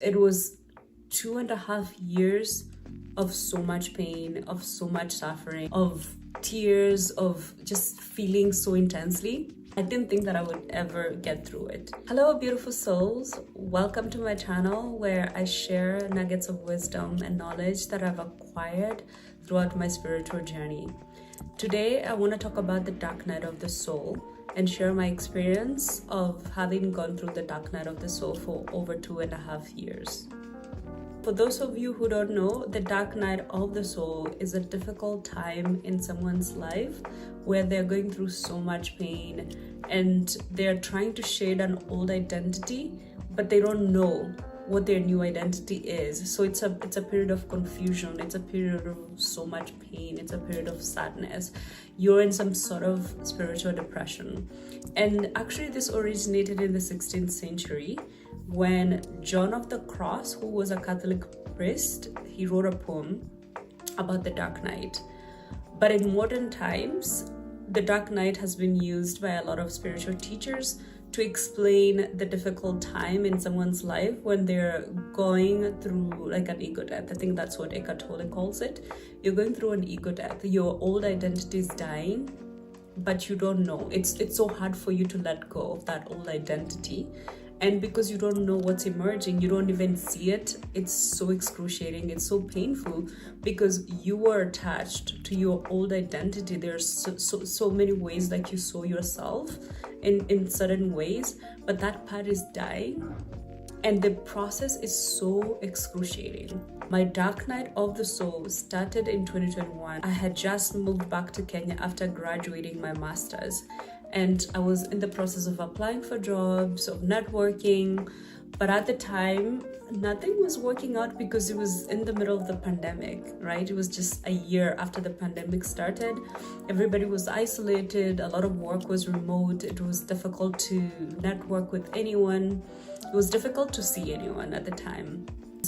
It was 2.5 years of so much pain, of so much suffering, of tears, of just feeling so intensely. I didn't think that I would ever get through it. Hello, beautiful souls. Welcome to my channel where I share nuggets of wisdom and knowledge that I've acquired throughout my spiritual journey. Today, I want to talk about the dark night of the soul and share my experience of having gone through the dark night of the soul for over 2.5 years. For those of you who don't know, the dark night of the soul is a difficult time in someone's life where they're going through so much pain and they're trying to shade an old identity, but they don't know what their new identity is. So it's a period of confusion, it's a period of so much pain, it's a period of sadness. You're in some sort of spiritual depression. And actually this originated in the 16th century when John of the Cross, who was a Catholic priest, he wrote a poem about the dark night. But in modern times, the dark night has been used by a lot of spiritual teachers to explain the difficult time in someone's life when they're going through like an ego death. I think that's what Eckhart Tolle calls it. You're going through an ego death. Your old identity is dying, but you don't know. It's so hard for you to let go of that old identity. And because you don't know what's emerging, you don't even see it. It's so excruciating. It's so painful because you were attached to your old identity. There's so many ways that you saw yourself in certain ways, but that part is dying. And the process is so excruciating. My dark night of the soul started in 2021. I had just moved back to Kenya after graduating my master's. And I was in the process of applying for jobs, of networking. But at the time, nothing was working out because it was in the middle of the pandemic, right? It was just a year after the pandemic started. Everybody was isolated. A lot of work was remote. It was difficult to network with anyone. It was difficult to see anyone at the time.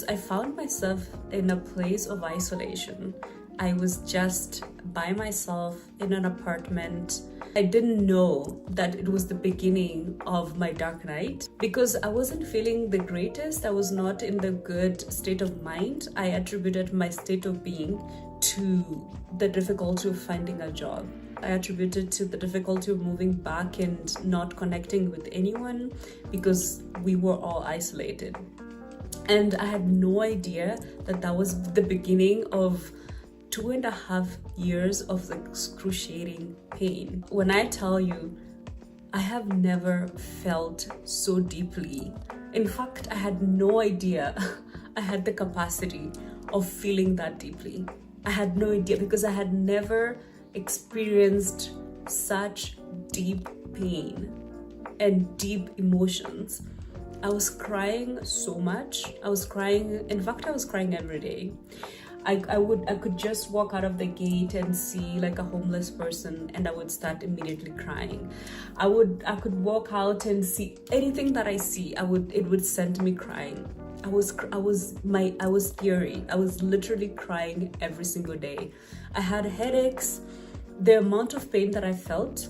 I found myself in a place of isolation. I was just by myself in an apartment. I didn't know that it was the beginning of my dark night because I wasn't feeling the greatest. I was not in the good state of mind. I attributed my state of being to the difficulty of finding a job. I attributed to the difficulty of moving back and not connecting with anyone because we were all isolated. And I had no idea that that was the beginning of 2.5 years of excruciating pain. When I tell you, I have never felt so deeply. In fact, I had no idea I had the capacity of feeling that deeply. I had no idea because I had never experienced such deep pain and deep emotions. I was crying so much. I was crying every day. I could just walk out of the gate and see like a homeless person and I would start immediately crying. I could walk out and see anything that I see, it would send me crying. I was teary. I was literally crying every single day. I had headaches. The amount of pain that I felt,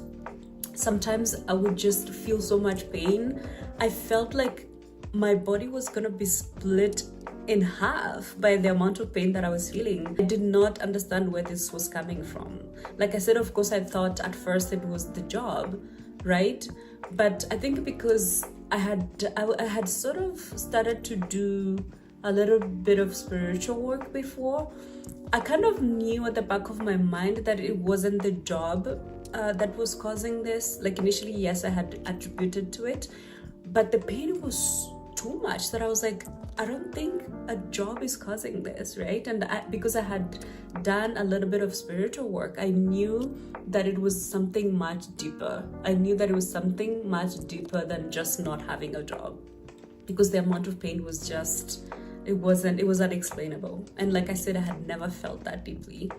sometimes I would just feel so much pain. I felt like my body was gonna be split in half by the amount of pain that I was feeling. I did not understand where this was coming from. Like I said, of course, I thought at first it was the job, right? But I think because I had sort of started to do a little bit of spiritual work before, I kind of knew at the back of my mind that it wasn't the job that was causing this. Like initially, yes, I had attributed to it, but the pain was too much that I was like, I don't think a job is causing this, right? And because I had done a little bit of spiritual work, I knew that it was something much deeper. I knew that it was something much deeper than just not having a job, because the amount of pain was just, it was unexplainable. And like I said, I had never felt that deeply.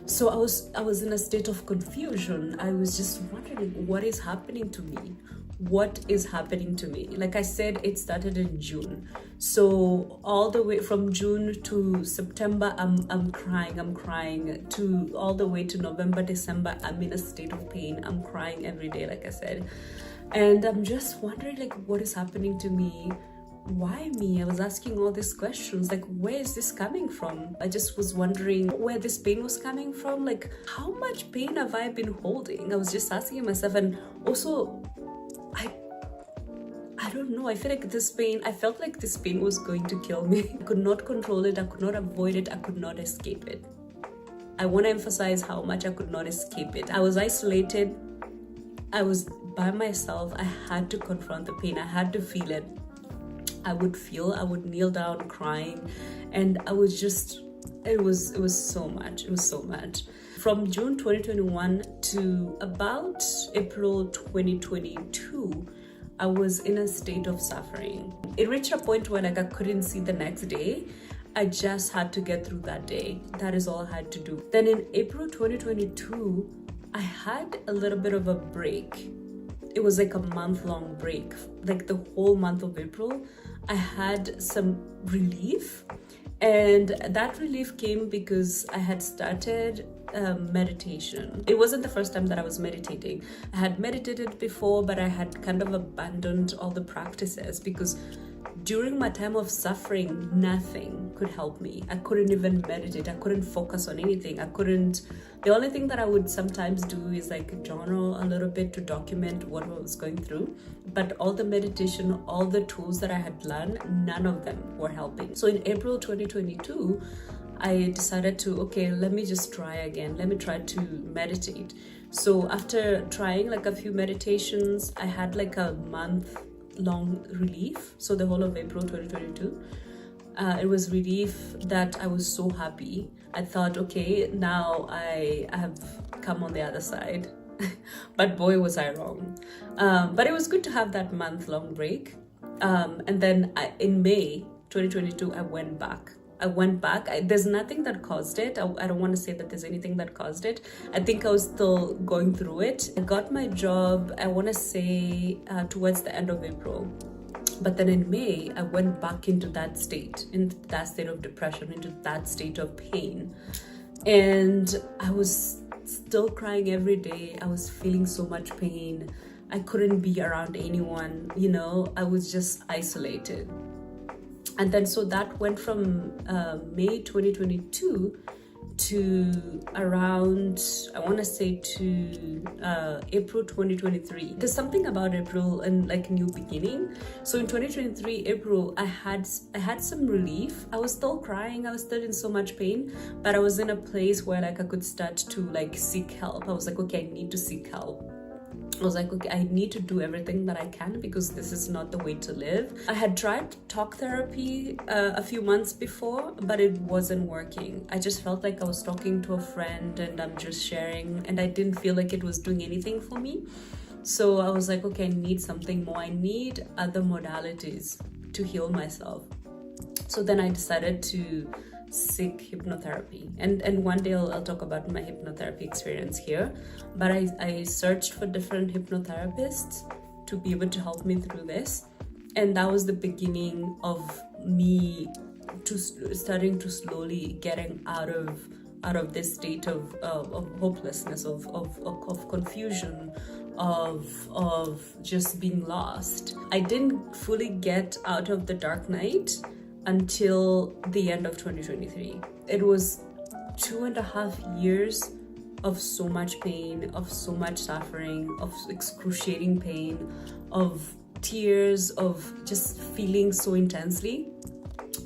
So I was in a state of confusion. I was just wondering, what is happening to me? What is happening to me? Like I said, it started in June. So all the way from June to September, I'm crying to all the way to November, December, I'm in a state of pain. I'm crying every day, like I said. And I'm just wondering, like, what is happening to me? why me? I was asking all these questions, like, where is this coming from? I just was wondering where this pain was coming from. Like, how much pain have I been holding? I was just asking myself. And also, I don't know, I feel like this pain, I felt like this pain was going to kill me. I could not control it, I could not avoid it, I could not escape it. I want to emphasize how much I could not escape it. I was isolated, I was by myself, I had to confront the pain, I had to feel it. I would kneel down crying, and I was just, it was so much. From June 2021 to about April 2022, I was in a state of suffering. It reached a point where like I couldn't see the next day. I just had to get through that day. That is all I had to do. Then in April 2022, I had a little bit of a break. It was like a month-long break. Like the whole month of April, I had some relief. And that relief came because I had started meditation. It wasn't the first time that I was meditating. I had meditated before, but I had kind of abandoned all the practices because during my time of suffering, nothing could help me. I couldn't even meditate. I couldn't focus on anything. The only thing that I would sometimes do is like journal a little bit to document what I was going through. But all the meditation, all the tools that I had learned, none of them were helping. So in April 2022, I decided to, okay, let me just try again. Let me try to meditate. So after trying like a few meditations, I had like a month-long relief. So the whole of April 2022, it was relief that I was so happy. I thought, okay, now I have come on the other side. But boy, was I wrong. But it was good to have that month-long break. And then in May 2022, I went back. There's nothing that caused it. I don't want to say that there's anything that caused it. I think I was still going through it. I got my job, I want to say towards the end of April. But then in May, I went back into that state of depression, into that state of pain. And I was still crying every day. I was feeling so much pain. I couldn't be around anyone, I was just isolated. And then so that went from May 2022 to around, I want to say to April 2023. There's something about April and like new beginning. So in 2023 April, I had some relief. I was still crying, I was still in so much pain, but I was in a place where like I could start to like seek help. I was like, okay, I need to seek help. I was like, okay, I need to do everything that I can because this is not the way to live. I had tried talk therapy a few months before, but it wasn't working. I just felt like I was talking to a friend and I'm just sharing, and I didn't feel like it was doing anything for me. So I was like, okay, I need something more. I need other modalities to heal myself. So then I decided to seek hypnotherapy, and one day I'll talk about my hypnotherapy experience here. But I searched for different hypnotherapists to be able to help me through this, and that was the beginning of me starting to slowly getting out of this state of hopelessness, of confusion, of just being lost. I didn't fully get out of the dark night until the end of 2023. It was 2.5 years of so much pain, of so much suffering, of excruciating pain, of tears, of just feeling so intensely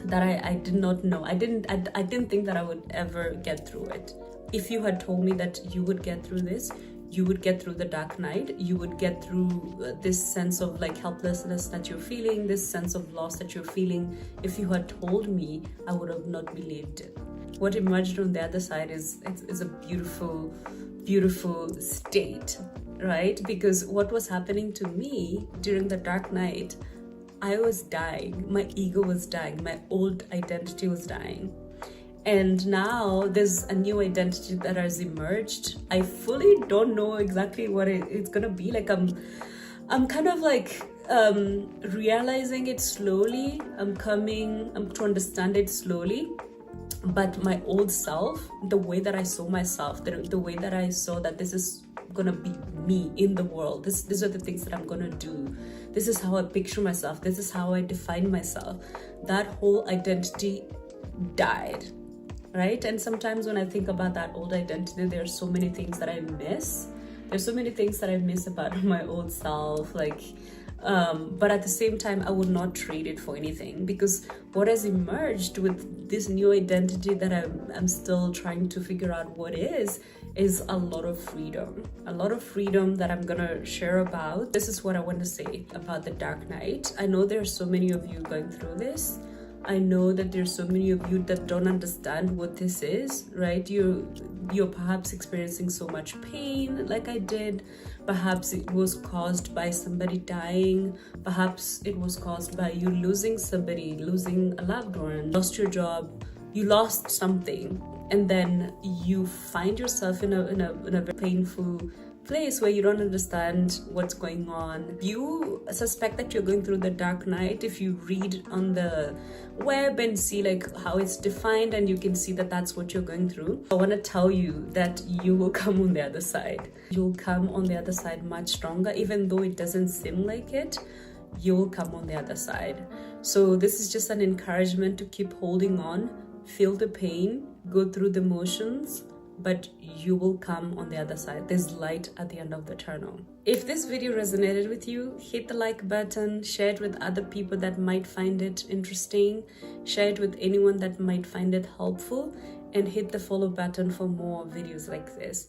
that I did not know. I didn't think that I would ever get through it. If you had told me that you would get through this, you would get through the dark night, you would get through this sense of like helplessness that you're feeling, this sense of loss that you're feeling. If you had told me, I would have not believed it. What emerged on the other side is a beautiful, beautiful state, right? Because what was happening to me during the dark night, I was dying. My ego was dying. My old identity was dying. And now there's a new identity that has emerged. I fully don't know exactly what it's gonna be. Like I'm kind of like realizing it slowly. I'm to understand it slowly. But my old self, the way that I saw myself, the way that I saw that this is gonna be me in the world. These are the things that I'm gonna do. This is how I picture myself. This is how I define myself. That whole identity died, right? And sometimes when I think about that old identity, there are so many things that I miss. There's so many things that I miss about my old self, but at the same time, I would not trade it for anything, because what has emerged with this new identity that I'm still trying to figure out what is a lot of freedom. A lot of freedom that I'm gonna share about. This is what I want to say about the dark night. I know there are so many of you going through this. I know that there's so many of you that don't understand what this is, right? You're perhaps experiencing so much pain like I did. Perhaps it was caused by somebody dying. Perhaps it was caused by you losing somebody, losing a loved one, lost your job, you lost something, and then you find yourself in a very painful place where you don't understand what's going on. You suspect that you're going through the dark night if you read on the web and see how it's defined, and you can see that that's what you're going through. I want to tell you that you will come on the other side. You'll come on the other side much stronger. Even though it doesn't seem like it, you'll come on the other side. So this is just an encouragement to keep holding on, feel the pain, go through the motions, but you will come on the other side. There's light at the end of the tunnel. If this video resonated with you, hit the like button, share it with other people that might find it interesting, share it with anyone that might find it helpful, and hit the follow button for more videos like this.